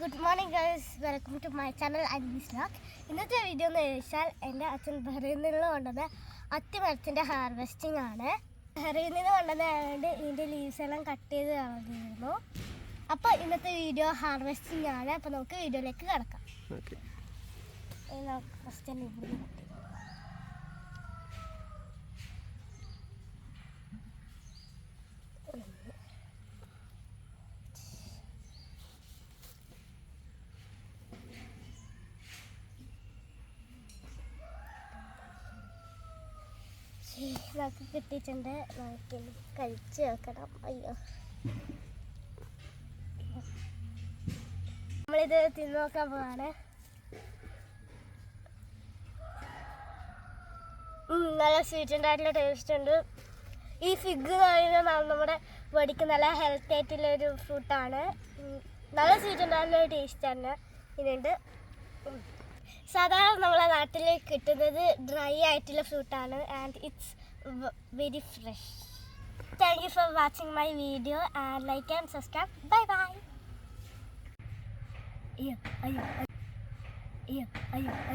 Good morning guys, welcome to my channel Anvi's vlog. ഇന്നത്തെ video എന്ന് ചോദിച്ചാൽ എൻ്റെ അച്ഛൻ ബഹ്റൈനിൽ നിന്ന് കൊണ്ടുവന്ന അത്തിമരത്തിൻ്റെ ഹാർവെസ്റ്റിംഗ് ആണ്. ബഹ്റൈനിൽ നിന്ന് കൊണ്ടുവന്നതുകൊണ്ട് ഇതിൻ്റെ ലീവ്സ് എല്ലാം കട്ട് ചെയ്ത് കളഞ്ഞിരുന്നു. അപ്പോൾ ഇന്നത്തെ വീഡിയോ ഹാർവെസ്റ്റിംഗ് ആണ്. അപ്പോൾ നമുക്ക് വീഡിയോയിലേക്ക് കിടക്കാം. ഫസ്റ്റ് തന്നെ ഇവിടെ നമുക്ക് കിട്ടിയിട്ടുണ്ട്. നമുക്ക് കഴിച്ച് വെക്കണം. അയ്യോ, നമ്മളിത് തിന്നു നോക്കാൻ പോവാണ്. നല്ല സ്വീറ്റ് ഉണ്ടായിട്ടുള്ള ടേസ്റ്റ് ഉണ്ട്. ഈ ഫിഗ് എന്ന് പറയുന്നത് നമ്മുടെ ബോഡിക്ക് നല്ല ഹെൽത്തി ആയിട്ടുള്ളൊരു ഫ്രൂട്ടാണ്. നല്ല സ്വീറ്റ് ഉണ്ടായിട്ടുള്ള ടേസ്റ്റ് തന്നെ ഇതിനുണ്ട്. സാധാരണ നമ്മളെ നാട്ടിൽ കിട്ടുന്നത് ഡ്രൈ ആയിട്ടുള്ള ഫ്രൂട്ടാണ്. And it's very fresh. Thank you for watching my video and like and subscribe. Bye bye. അയ്യോ അയ്യോ അയ്യോ അയ്യോ.